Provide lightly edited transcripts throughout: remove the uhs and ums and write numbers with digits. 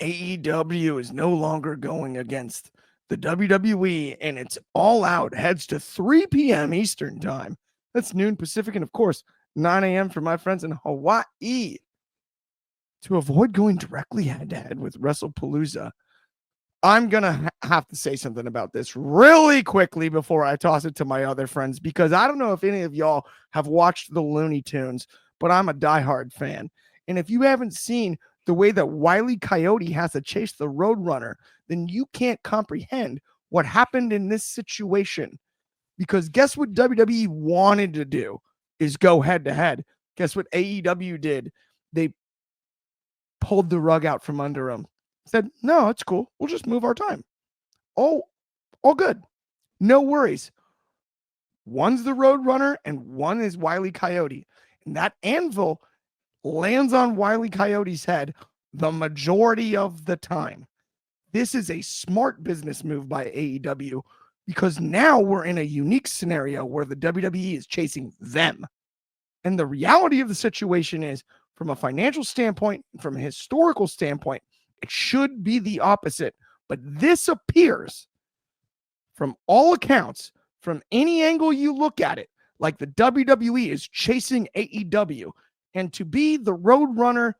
AEW is no longer going against the WWE, and it's All Out heads to 3 p.m. Eastern time. That's noon Pacific, and of course, 9 a.m. for my friends in Hawaii. To avoid going directly head-to-head with Wrestlepalooza, I'm going to have to say something about this really quickly before I toss it to my other friends, because I don't know if any of y'all have watched the Looney Tunes, but I'm a diehard fan. And if you haven't seen the way that Wile E. Coyote has to chase the Roadrunner, then you can't comprehend what happened in this situation. Because guess what WWE wanted to do is go head-to-head. Guess what AEW did? They pulled the rug out from under them. Said, no, it's cool. We'll just move our time. Oh, all good. No worries. One's the Roadrunner and one is Wile E. Coyote. And that anvil lands on Wile E. Coyote's head the majority of the time. This is a smart business move by AEW, because now we're in a unique scenario where the WWE is chasing them. And the reality of the situation is, from a financial standpoint, from a historical standpoint, it should be the opposite. But this appears, from all accounts, from any angle you look at it, like the WWE is chasing AEW. And to be the Roadrunner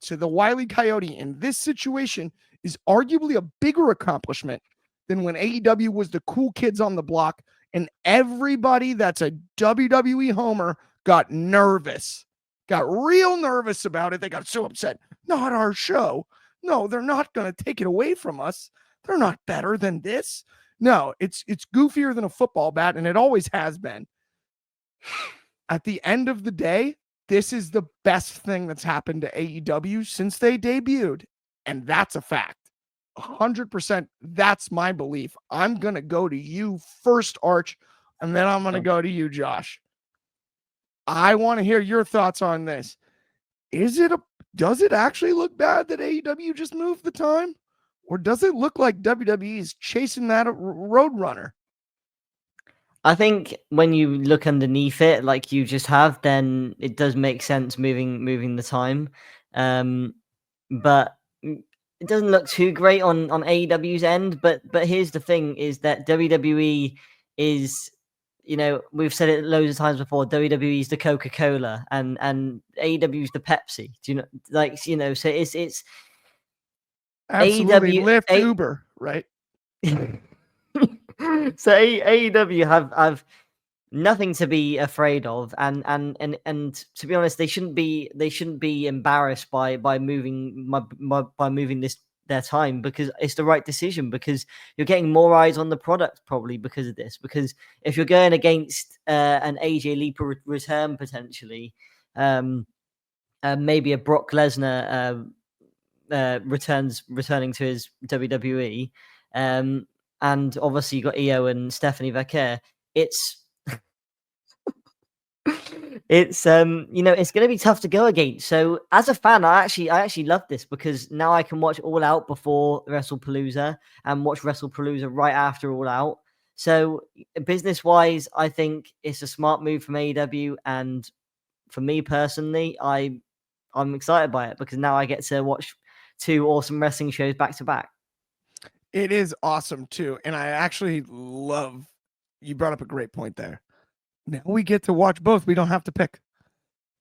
to the Wile E. Coyote in this situation is arguably a bigger accomplishment than when AEW was the cool kids on the block and everybody that's a WWE homer got nervous, got real nervous about it. They got so upset. Not our show. No, they're not going to take it away from us. They're not better than this. No, it's goofier than a football bat, and it always has been. At the end of the day, this is the best thing that's happened to AEW since they debuted, and that's a fact. 100%. That's my belief. I'm going to go to you first, Arch, and then I'm going to go to you, Josh. I want to hear your thoughts on this. Does it actually look bad that AEW just moved the time? Or does it look like WWE is chasing that Roadrunner? I think when you look underneath it, like you just have, then it does make sense moving the time. But it doesn't look too great on AEW's end. But here's the thing: is that WWE is, we've said it loads of times before. WWE is the Coca-Cola, and AEW is the Pepsi. Do you know? So it's absolutely AEW, Lyft, Uber, right? So AEW have nothing to be afraid of, and to be honest, they shouldn't be embarrassed by moving their time, because it's the right decision, because you're getting more eyes on the product probably because of this. Because if you're going against an AJ Lee return potentially, maybe a Brock Lesnar returning to his WWE, and obviously you got Io and Stephanie Vaquer. It's it's going to be tough to go against. So as a fan, I actually love this, because now I can watch All Out before Wrestlepalooza and watch Wrestlepalooza right after All Out. So business wise, I think it's a smart move from AEW, and for me personally, I'm excited by it, because now I get to watch two awesome wrestling shows back to back. It is awesome too. And I actually love, you brought up a great point there. Now we get to watch both. We don't have to pick.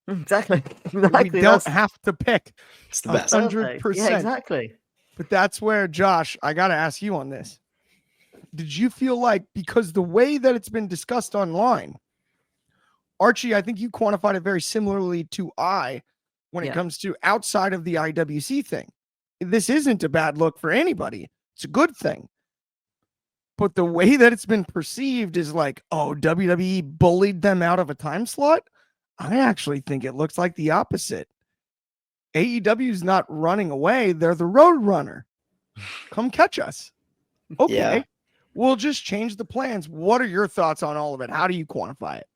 Exactly. We don't have to pick. It's the best. 100%. Yeah, exactly. But that's where, Josh, I got to ask you on this. Did you feel like, because the way that it's been discussed online, Archie, I think you quantified it very similarly to when it comes to outside of the IWC thing. This isn't a bad look for anybody. It's a good thing. But the way that it's been perceived is like, oh, WWE bullied them out of a time slot. I actually think it looks like the opposite. AEW's not running away. They're the Roadrunner. Come catch us. Okay. Yeah. We'll just change the plans. What are your thoughts on all of it? How do you quantify it?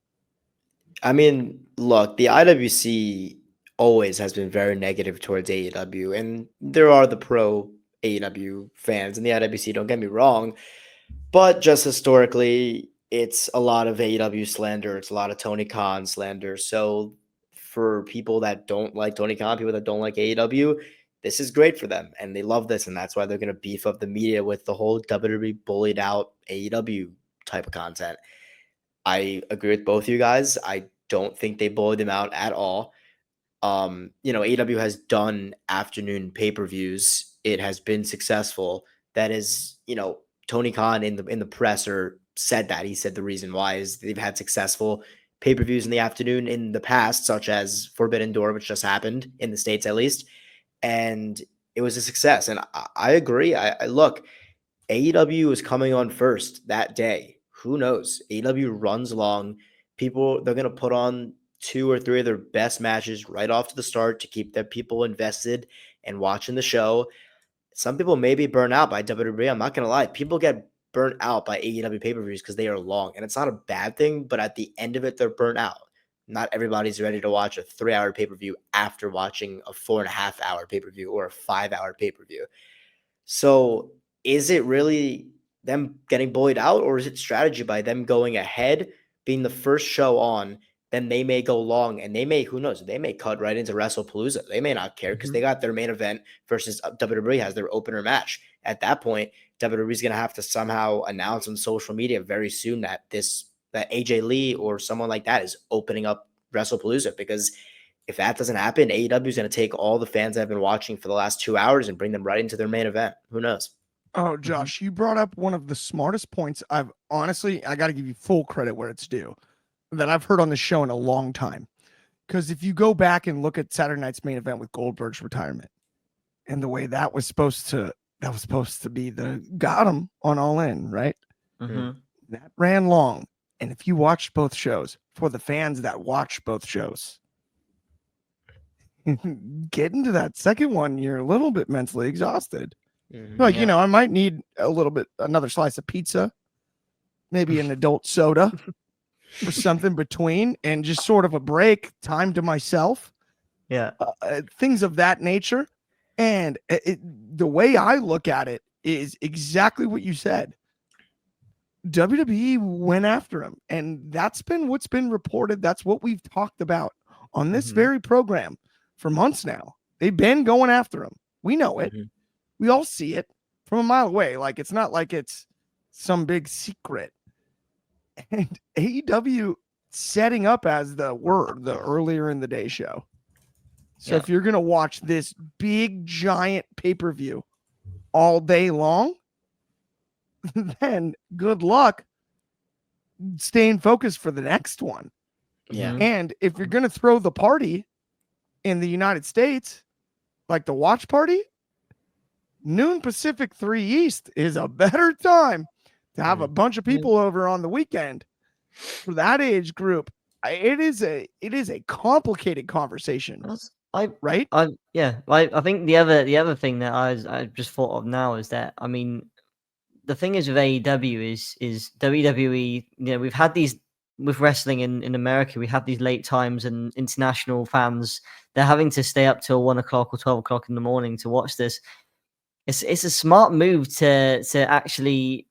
I mean, look, the IWC always has been very negative towards AEW, and there are the pro AEW fans in the IWC, don't get me wrong, but just historically, it's a lot of AEW slander. It's a lot of Tony Khan slander. So for people that don't like Tony Khan, people that don't like AEW, this is great for them, and they love this, and that's why they're going to beef up the media with the whole WWE bullied out AEW type of content. I agree with both of you guys. I don't think they bullied them out at all. AEW has done afternoon pay-per-views. It has been successful. That is, Tony Khan in the presser said that. He said the reason why is they've had successful pay-per-views in the afternoon in the past, such as Forbidden Door, which just happened in the States at least, and it was a success. And I agree. I look, AEW is coming on first that day. Who knows? AEW runs long. People, they're going to put on 2 or 3 of their best matches right off to the start to keep their people invested and watching the show. Some people may be burnt out by WWE. I'm not going to lie. People get burnt out by AEW pay-per-views because they are long. And it's not a bad thing, but at the end of it, they're burnt out. Not everybody's ready to watch a 3-hour pay-per-view after watching a 4.5-hour pay-per-view or a 5-hour pay-per-view. So is it really them getting bullied out, or is it strategy by them going ahead, being the first show on? Then they may go long, and they may, who knows, they may cut right into Wrestlepalooza. They may not care because they got their main event versus WWE has their opener match. At that point, WWE is going to have to somehow announce on social media very soon that AJ Lee or someone like that is opening up Wrestlepalooza, because if that doesn't happen, AEW is going to take all the fans that have been watching for the last 2 hours and bring them right into their main event. Who knows? Oh, Josh, you brought up one of the smartest points I got to give you full credit where it's due, that I've heard on the show in a long time. Because if you go back and look at Saturday night's main event with Goldberg's retirement and the way that was supposed to be the got him on All In, right? That ran long. And if you watched both shows, for the fans that watch both shows, getting to that second one, you're a little bit mentally exhausted. Like, I might need another slice of pizza, maybe an adult soda or something between, and just sort of a break, time to myself. Yeah. Things of that nature. And the way I look at it is exactly what you said. WWE went after him, and that's been what's been reported. That's what we've talked about on this very program for months now. They've been going after him. We know it. We all see it from a mile away. Like, it's not like it's some big secret. And AEW setting up as the earlier in the day show. So if you're going to watch this big, giant pay-per-view all day long, then good luck staying focused for the next one. Yeah. And if you're going to throw the party in the United States, like the watch party, noon Pacific, 3 East is a better time to have a bunch of people over on the weekend for that age group. It is a complicated conversation. Right? I think the other thing that I just thought of now is that, I mean, the thing is with AEW is WWE, we've had these with wrestling in America, we have these late times, and international fans, they're having to stay up till 1 o'clock or 12 o'clock in the morning to watch this. It's a smart move to actually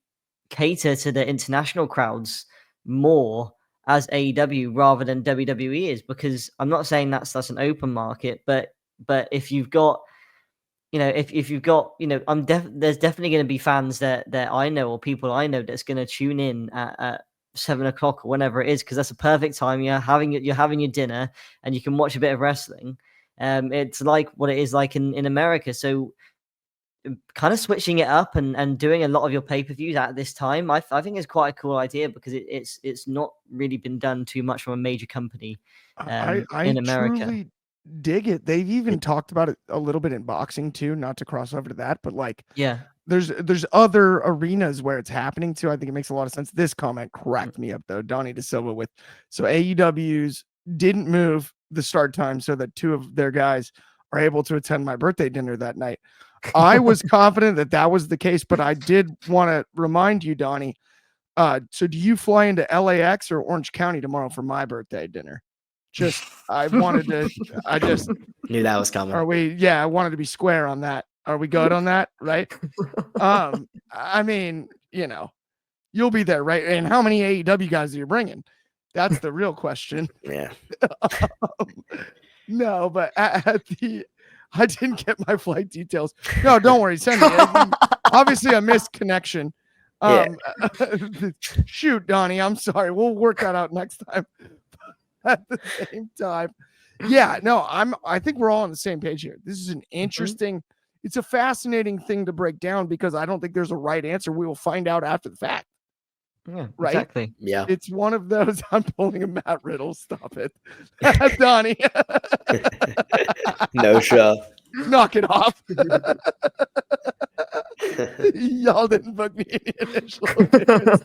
cater to the international crowds more as AEW rather than WWE is, because I'm not saying that's an open market, but if you've got, if you've got, there's definitely going to be fans that I know, or people I know, that's going to tune in at 7 o'clock or whenever it is, because that's a perfect time. You're having your dinner and you can watch a bit of wrestling. It's like what it is like in America. So kind of switching it up and doing a lot of your pay-per-views at this time, I think is quite a cool idea, because it's not really been done too much from a major company I in America. Truly dig it. They've even talked about it a little bit in boxing too, not to cross over to that, but like, there's other arenas where it's happening too. I think it makes a lot of sense. This comment cracked me up though. Donnie DeSilva so AEW's didn't move the start time so that 2 of their guys are able to attend my birthday dinner that night. I was confident that was the case, but I did want to remind you, Donnie. So do you fly into LAX or Orange County tomorrow for my birthday dinner? I just knew that was coming. I wanted to be square on that. Are we good on that? Right. I mean, you'll be there, right? And how many AEW guys are you bringing? That's the real question. Yeah. No, but at the I didn't get my flight details. No, don't worry. Send me. Obviously, a missed connection. Shoot, Donnie. I'm sorry. We'll work that out next time. At the same time, yeah. No, I think we're all on the same page here. This is an interesting. It's a fascinating thing to break down because I don't think there's a right answer. We will find out after the fact. Yeah, right? Exactly. Yeah. It's one of those. I'm pulling a Matt Riddle. Stop it, Donnie. No show. Knock it off. Y'all didn't book me any initial appearance.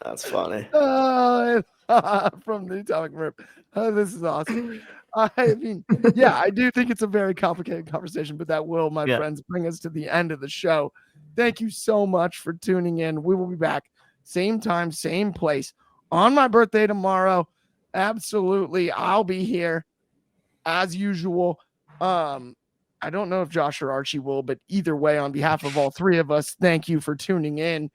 That's funny. From the Atomic Verb. This is awesome. I mean, yeah, I do think it's a very complicated conversation, but that will, my friends, bring us to the end of the show. Thank you so much for tuning in. We will be back same time, same place on my birthday tomorrow. Absolutely. I'll be here as usual. I don't know if Josh or Archie will, but either way, on behalf of all three of us, thank you for tuning in.